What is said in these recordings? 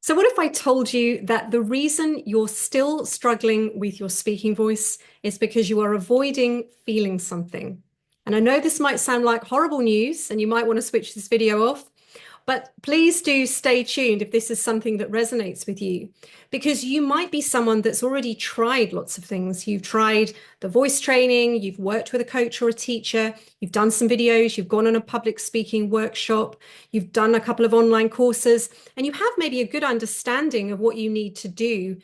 So what if I told you that the reason you're still struggling with your speaking voice is because you are avoiding feeling something? And I know this might sound like horrible news and you might want to switch this video off, but please do stay tuned if this is something that resonates with you, because you might be someone that's already tried lots of things. You've tried the voice training, you've worked with a coach or a teacher, you've done some videos, you've gone on a public speaking workshop, you've done a couple of online courses, and you have maybe a good understanding of what you need to do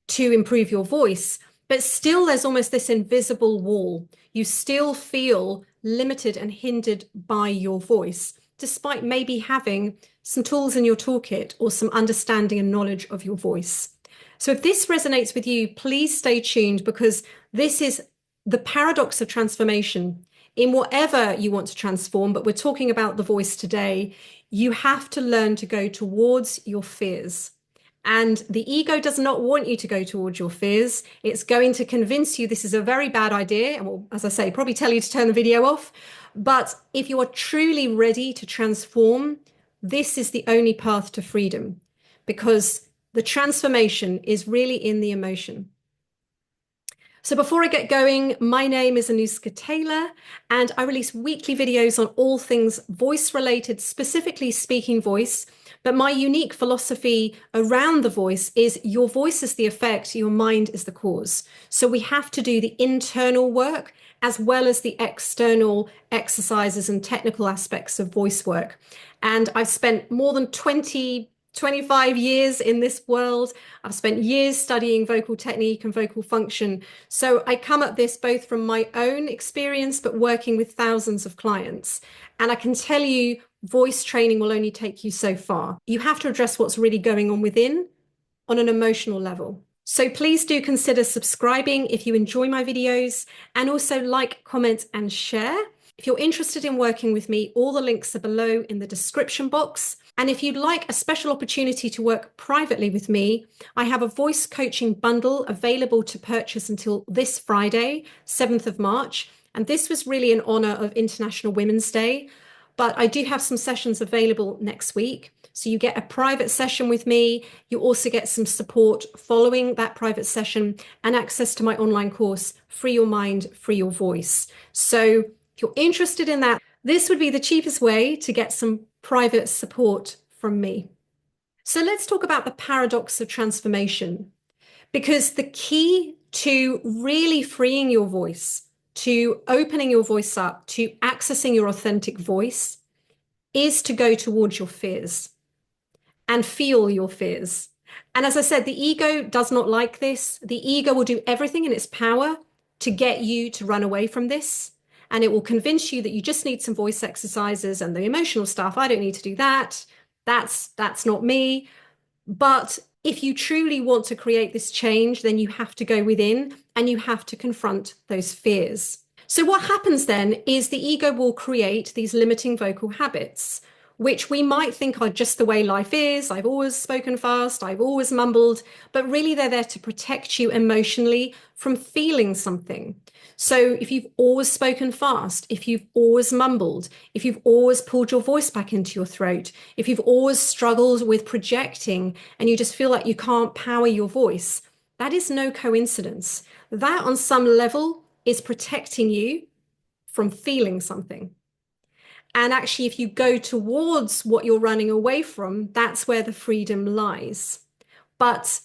to improve your voice. But still, there's almost this invisible wall. You still feel limited and hindered by your voice, despite maybe having some tools in your toolkit or some understanding and knowledge of your voice. So if this resonates with you, please stay tuned, because this is the paradox of transformation. In whatever you want to transform, but we're talking about the voice today, you have to learn to go towards your fears. And the ego does not want you to go towards your fears. It's going to convince you this is a very bad idea. And will, as I say, probably tell you to turn the video off. But if you are truly ready to transform, this is the only path to freedom, because the transformation is really in the emotion. So before I get going, my name is Anuska Taylor, and I release weekly videos on all things voice related, specifically speaking voice. But my unique philosophy around the voice is your voice is the effect, your mind is the cause. So we have to do the internal work as well as the external exercises and technical aspects of voice work. And I've spent more than 25 years in this world. I've spent years studying vocal technique and vocal function. So I come at this both from my own experience, but working with thousands of clients. And I can tell you, voice training will only take you so far. You have to address what's really going on within on an emotional level. So please do consider subscribing if you enjoy my videos, and also like, comment, and share. If you're interested in working with me, all the links are below in the description box. And if you'd like a special opportunity to work privately with me, I have a voice coaching bundle available to purchase until this Friday, 7th of March. And this was really in honor of International Women's Day. But I do have some sessions available next week. So you get a private session with me. You also get some support following that private session and access to my online course, Free Your Mind, Free Your Voice. So if you're interested in that, this would be the cheapest way to get some private support from me. So let's talk about the paradox of transformation, because the key to really freeing your voice, to opening your voice up, to accessing your authentic voice, is to go towards your fears and feel your fears. And as I said, the ego does not like this. The ego will do everything in its power to get you to run away from this. And it will convince you that you just need some voice exercises and the emotional stuff. I don't need to do that. That's not me. But if you truly want to create this change, then you have to go within and you have to confront those fears. So what happens then is the ego will create these limiting vocal habits, which we might think are just the way life is. I've always spoken fast, I've always mumbled, but really they're there to protect you emotionally from feeling something. So if you've always spoken fast, if you've always mumbled, if you've always pulled your voice back into your throat, if you've always struggled with projecting and you just feel like you can't power your voice, that is no coincidence. That on some level is protecting you from feeling something. And actually, if you go towards what you're running away from, that's where the freedom lies. But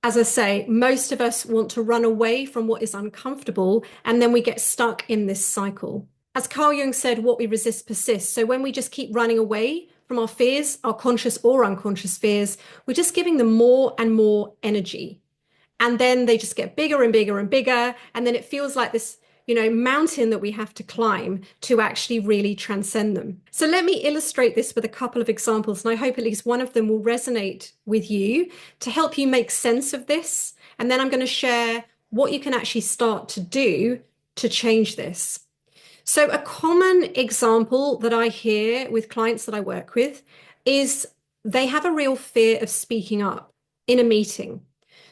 as I say, most of us want to run away from what is uncomfortable, and then we get stuck in this cycle. As Carl Jung said, what we resist persists. So when we just keep running away from our fears, our conscious or unconscious fears, we're just giving them more and more energy. And then they just get bigger and bigger and bigger. And then it feels like this, mountain that we have to climb to actually really transcend them. So let me illustrate this with a couple of examples, and I hope at least one of them will resonate with you to help you make sense of this. And then I'm going to share what you can actually start to do to change this. So a common example that I hear with clients that I work with is they have a real fear of speaking up in a meeting.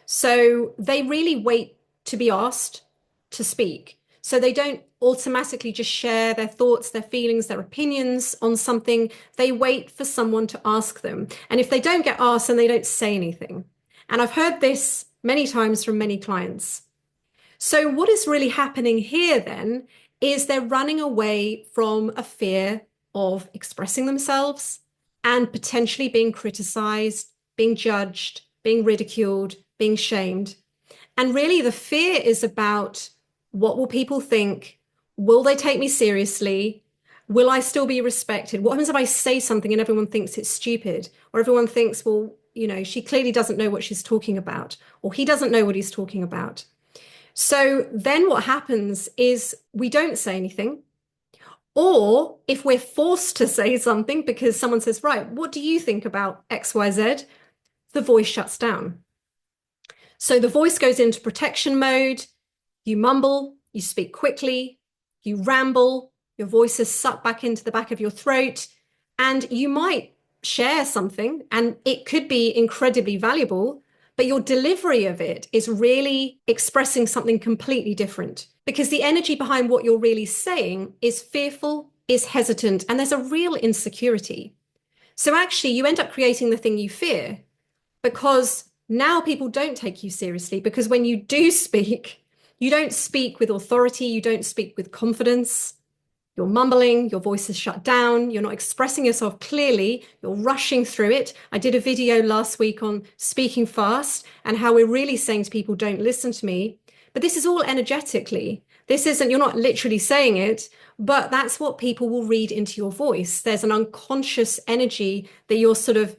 So they really wait to be asked to speak. So they don't automatically just share their thoughts, their feelings, their opinions on something. They wait for someone to ask them. And if they don't get asked, then they don't say anything. And I've heard this many times from many clients. So what is really happening here then is they're running away from a fear of expressing themselves and potentially being criticized, being judged, being ridiculed, being shamed. And really, the fear is about, what will people think? Will they take me seriously? Will I still be respected? What happens if I say something and everyone thinks it's stupid? Or everyone thinks, well, she clearly doesn't know what she's talking about, or he doesn't know what he's talking about. So then what happens is we don't say anything. Or if we're forced to say something because someone says, right, what do you think about XYZ? The voice shuts down. So the voice goes into protection mode. You mumble, you speak quickly, you ramble, your voice is sucked back into the back of your throat, and you might share something and it could be incredibly valuable, but your delivery of it is really expressing something completely different, because the energy behind what you're really saying is fearful, is hesitant, and there's a real insecurity. So actually, you end up creating the thing you fear, because now people don't take you seriously, because when you do speak, you don't speak with authority, you don't speak with confidence. You're mumbling, your voice is shut down, you're not expressing yourself clearly, you're rushing through it. I did a video last week on speaking fast and how we're really saying to people, don't listen to me. But this is all energetically. This isn't, you're not literally saying it, but that's what people will read into your voice. There's an unconscious energy that you're sort of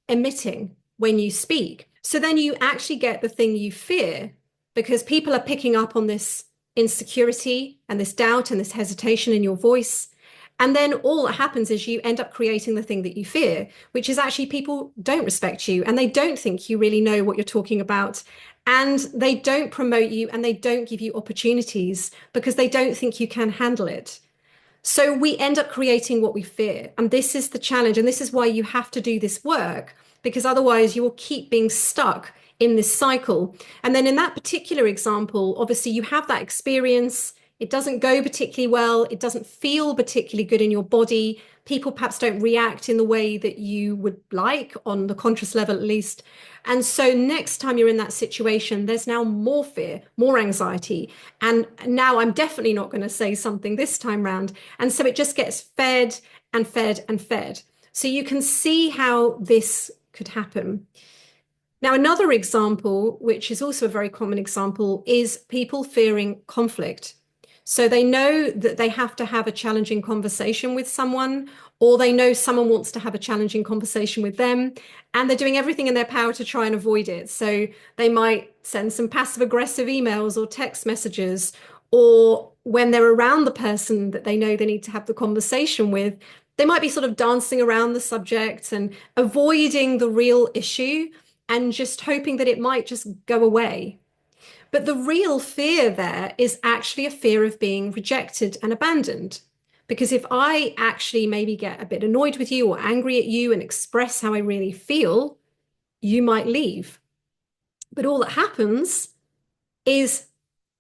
emitting when you speak. So then you actually get the thing you fear, because people are picking up on this insecurity and this doubt and this hesitation in your voice. And then all that happens is you end up creating the thing that you fear, which is actually people don't respect you and they don't think you really know what you're talking about. And they don't promote you and they don't give you opportunities because they don't think you can handle it. So we end up creating what we fear. And this is the challenge. And this is why you have to do this work, because otherwise you will keep being stuck in this cycle. And then in that particular example, obviously you have that experience. It doesn't go particularly well. It doesn't feel particularly good in your body. People perhaps don't react in the way that you would like, on the conscious level at least. And so next time you're in that situation, there's now more fear, more anxiety. And now I'm definitely not going to say something this time round. And so it just gets fed and fed and fed. So you can see how this could happen. Now, another example, which is also a very common example, is people fearing conflict. So they know that they have to have a challenging conversation with someone, or they know someone wants to have a challenging conversation with them, and they're doing everything in their power to try and avoid it. So they might send some passive aggressive emails or text messages, or when they're around the person that they know they need to have the conversation with, they might be sort of dancing around the subject and avoiding the real issue and just hoping that it might just go away. But the real fear there is actually a fear of being rejected and abandoned. Because if I actually maybe get a bit annoyed with you or angry at you and express how I really feel, you might leave. But all that happens is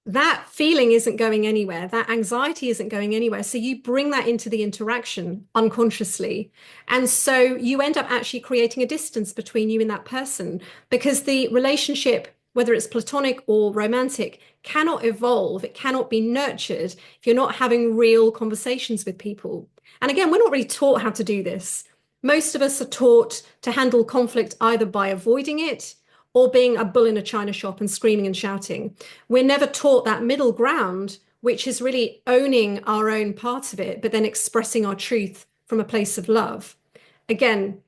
that feeling isn't going anywhere. That anxiety isn't going anywhere. So you bring that into the interaction unconsciously. And so you end up actually creating a distance between you and that person, because the relationship, whether it's platonic or romantic, cannot evolve. It cannot be nurtured if you're not having real conversations with people. And again, we're not really taught how to do this. Most of us are taught to handle conflict either by avoiding it or being a bull in a china shop and screaming and shouting. We're never taught that middle ground, which is really owning our own part of it, but then expressing our truth from a place of love. Again,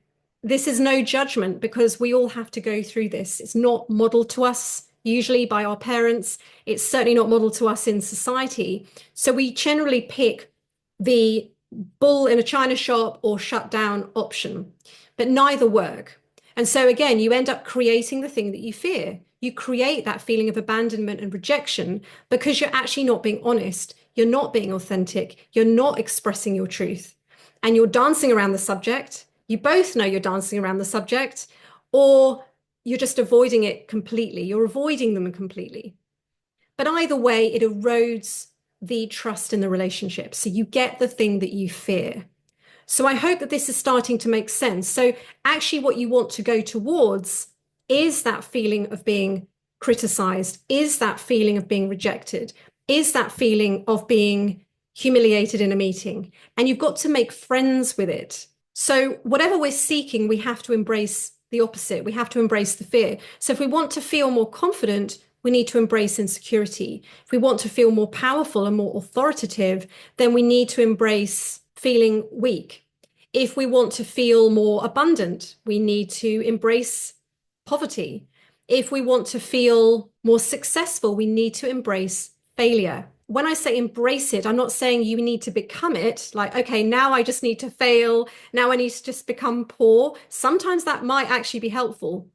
this is no judgment, because we all have to go through this. It's not modeled to us usually by our parents. It's certainly not modeled to us in society. So we generally pick the bull in a china shop or shut down option, but neither work. And so again, you end up creating the thing that you fear. You create that feeling of abandonment and rejection because you're actually not being honest. You're not being authentic. You're not expressing your truth. And you're dancing around the subject. You both know you're dancing around the subject, or you're just avoiding it completely. You're avoiding them completely. But either way, it erodes the trust in the relationship. So you get the thing that you fear. So I hope that this is starting to make sense. So actually what you want to go towards is that feeling of being criticized, is that feeling of being rejected, is that feeling of being humiliated in a meeting. And you've got to make friends with it. So whatever we're seeking, we have to embrace the opposite. We have to embrace the fear. So if we want to feel more confident, we need to embrace insecurity. If we want to feel more powerful and more authoritative, then we need to embrace feeling weak. If we want to feel more abundant, we need to embrace poverty. If we want to feel more successful, we need to embrace failure. When I say embrace it, I'm not saying you need to become it. Like, okay, now I just need to fail. Now I need to just become poor. Sometimes that might actually be helpful.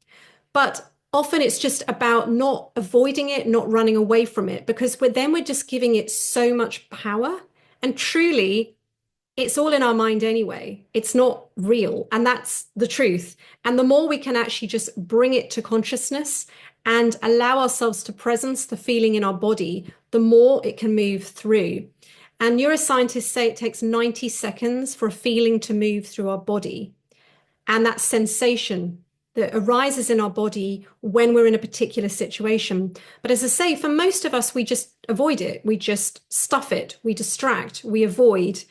But often it's just about not avoiding it, not running away from it, because we're just giving it so much power. And truly, it's all in our mind anyway. It's not real. And that's the truth. And the more we can actually just bring it to consciousness and allow ourselves to presence the feeling in our body, the more it can move through. And neuroscientists say it takes 90 seconds for a feeling to move through our body. And that sensation that arises in our body when we're in a particular situation. But as I say, for most of us, we just avoid it. We just stuff it. We distract. We avoid.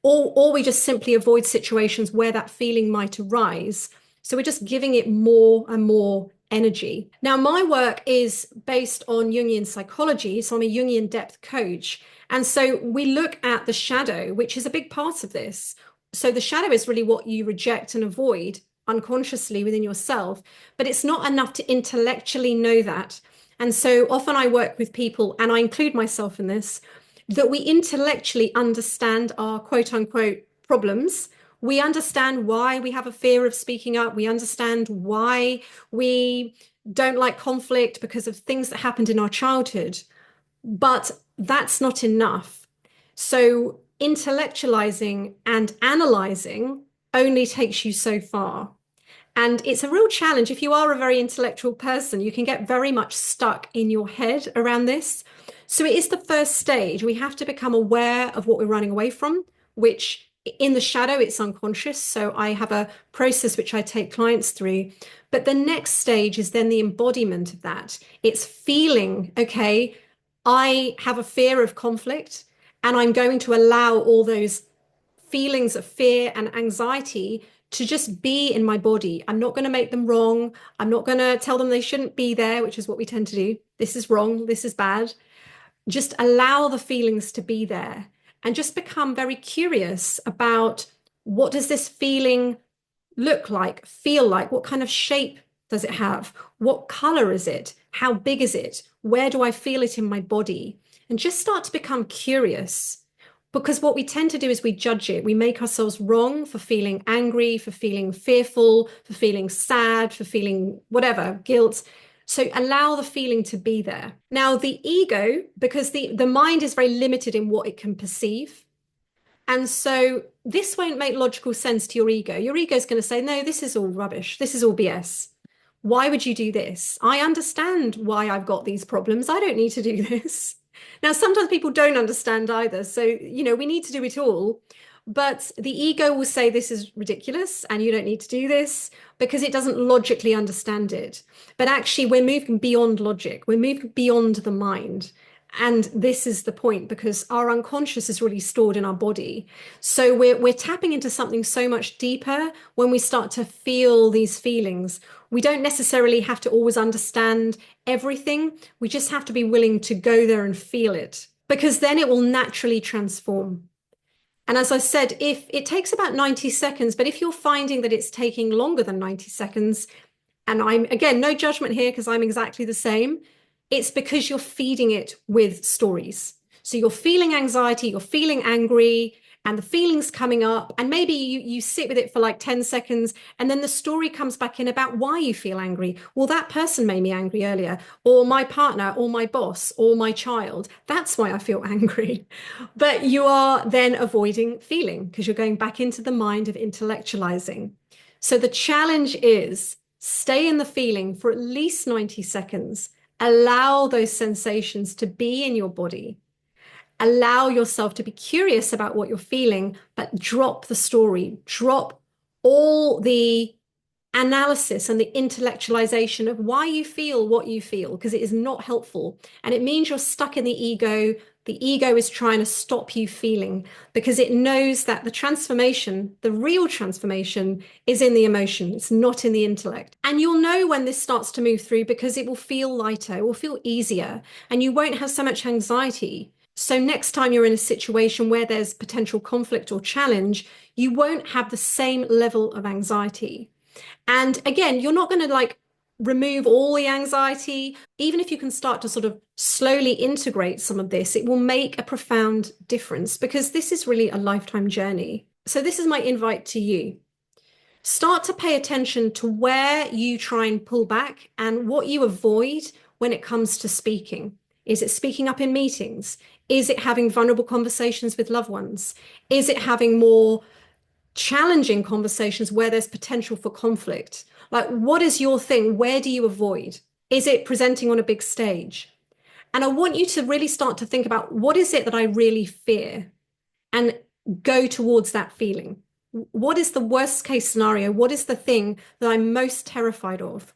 Or we just simply avoid situations where that feeling might arise. So we're just giving it more and more energy. Now, my work is based on Jungian psychology. So I'm a Jungian depth coach. And so we look at the shadow, which is a big part of this. So the shadow is really what you reject and avoid unconsciously within yourself, but it's not enough to intellectually know that. And so often I work with people, and I include myself in this, that we intellectually understand our quote unquote problems. We understand why we have a fear of speaking up. We understand why we don't like conflict because of things that happened in our childhood. But that's not enough. So intellectualizing and analyzing only takes you so far. And it's a real challenge. If you are a very intellectual person, you can get very much stuck in your head around this. So it is the first stage. We have to become aware of what we're running away from, which in the shadow, it's unconscious. So I have a process which I take clients through. But the next stage is then the embodiment of that. It's feeling, okay, I have a fear of conflict, and I'm going to allow all those feelings of fear and anxiety to just be in my body. I'm not going to make them wrong. I'm not going to tell them they shouldn't be there, which is what we tend to do. This is wrong. This is bad. Just allow the feelings to be there and just become very curious about, what does this feeling look like, feel like? What kind of shape does it have? What color is it? How big is it? Where do I feel it in my body? And just start to become curious. Because what we tend to do is we judge it. We make ourselves wrong for feeling angry, for feeling fearful, for feeling sad, for feeling whatever, guilt. So allow the feeling to be there. Now, the ego, because the mind is very limited in what it can perceive. And so this won't make logical sense to your ego. Your ego is going to say, no, this is all rubbish. This is all BS. Why would you do this? I understand why I've got these problems. I don't need to do this. Now, sometimes people don't understand either. So, we need to do it all. But the ego will say this is ridiculous and you don't need to do this because it doesn't logically understand it. But actually, we're moving beyond logic. We're moving beyond the mind. And this is the point, because our unconscious is really stored in our body. So we're tapping into something so much deeper when we start to feel these feelings. We don't necessarily have to always understand everything. We just have to be willing to go there and feel it, because then it will naturally transform. And as I said, if it takes about 90 seconds, but if you're finding that it's taking longer than 90 seconds, and I'm, again, no judgment here because I'm exactly the same, it's because you're feeding it with stories. So you're feeling anxiety, you're feeling angry, and the feeling's coming up, and maybe you sit with it for like 10 seconds, and then the story comes back in about why you feel angry. Well, that person made me angry earlier, or my partner, or my boss, or my child. That's why I feel angry. But you are then avoiding feeling because you're going back into the mind of intellectualizing. So the challenge is stay in the feeling for at least 90 seconds. Allow those sensations to be in your body. Allow yourself to be curious about what you're feeling, but drop the story, drop all the analysis and the intellectualization of why you feel what you feel, because it is not helpful. And it means you're stuck in the ego. The ego is trying to stop you feeling because it knows that the transformation, the real transformation, is in the emotion. It's not in the intellect. And you'll know when this starts to move through because it will feel lighter, it will feel easier, and you won't have so much anxiety. So next time you're in a situation where there's potential conflict or challenge, you won't have the same level of anxiety. And again, you're not going to remove all the anxiety. Even if you can start to sort of slowly integrate some of this, it will make a profound difference because this is really a lifetime journey. So this is my invite to you. Start to pay attention to where you try and pull back and what you avoid when it comes to speaking. Is it speaking up in meetings? Is it having vulnerable conversations with loved ones? Is it having more challenging conversations where there's potential for conflict? Like, what is your thing? Where do you avoid? Is it presenting on a big stage? And I want you to really start to think about what is it that I really fear and go towards that feeling. What is the worst case scenario? What is the thing that I'm most terrified of?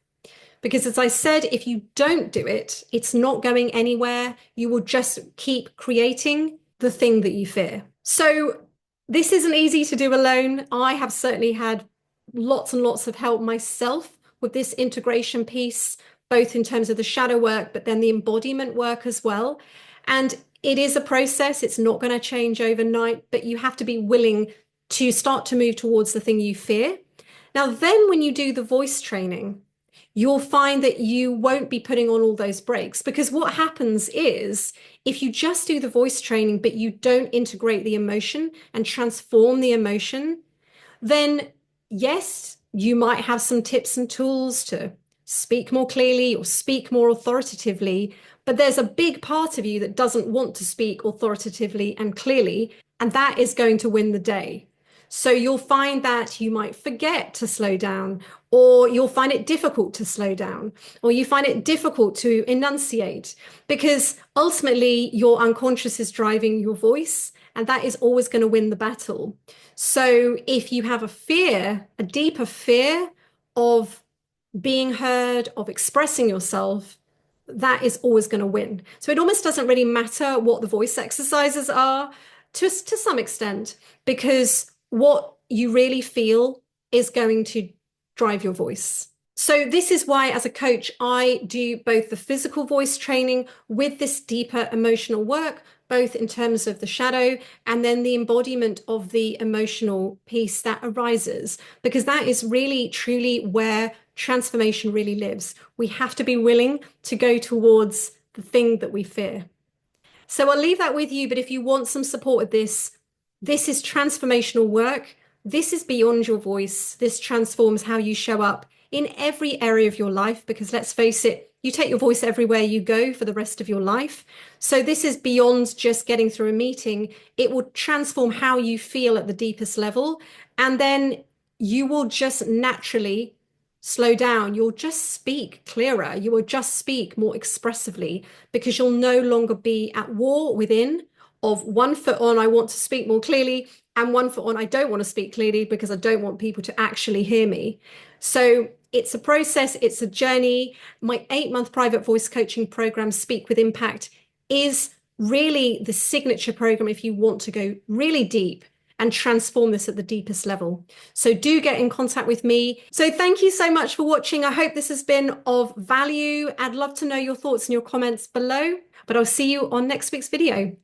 Because as I said, if you don't do it, it's not going anywhere. You will just keep creating the thing that you fear. So this isn't easy to do alone. I have certainly had lots and lots of help myself with this integration piece, both in terms of the shadow work, but then the embodiment work as well. And it is a process. It's not going to change overnight, but you have to be willing to start to move towards the thing you fear. Now, then when you do the voice training, you'll find that you won't be putting on all those brakes, because what happens is if you just do the voice training, but you don't integrate the emotion and transform the emotion, then yes, you might have some tips and tools to speak more clearly or speak more authoritatively, but there's a big part of you that doesn't want to speak authoritatively and clearly, and that is going to win the day. So you'll find that you might forget to slow down, or you'll find it difficult to slow down, or you find it difficult to enunciate, because ultimately your unconscious is driving your voice, and that is always going to win the battle. So if you have a fear, a deeper fear of being heard, of expressing yourself, that is always going to win. So it almost doesn't really matter what the voice exercises are to some extent, because what you really feel is going to drive your voice. So this is why, as a coach, I do both the physical voice training with this deeper emotional work, both in terms of the shadow and then the embodiment of the emotional piece that arises, because that is really, truly where transformation really lives. We have to be willing to go towards the thing that we fear. So I'll leave that with you, but if you want some support with this, this is transformational work. This is beyond your voice. This transforms how you show up in every area of your life, because let's face it, you take your voice everywhere you go for the rest of your life. So this is beyond just getting through a meeting. It will transform how you feel at the deepest level. And then you will just naturally slow down. You'll just speak clearer. You will just speak more expressively, because you'll no longer be at war within of one foot on, I want to speak more clearly, and one foot on, I don't want to speak clearly because I don't want people to actually hear me. So it's a process, it's a journey. My 8-month private voice coaching program, Speak with Impact, is really the signature program if you want to go really deep and transform this at the deepest level. So do get in contact with me. So thank you so much for watching. I hope this has been of value. I'd love to know your thoughts and your comments below, but I'll see you on next week's video.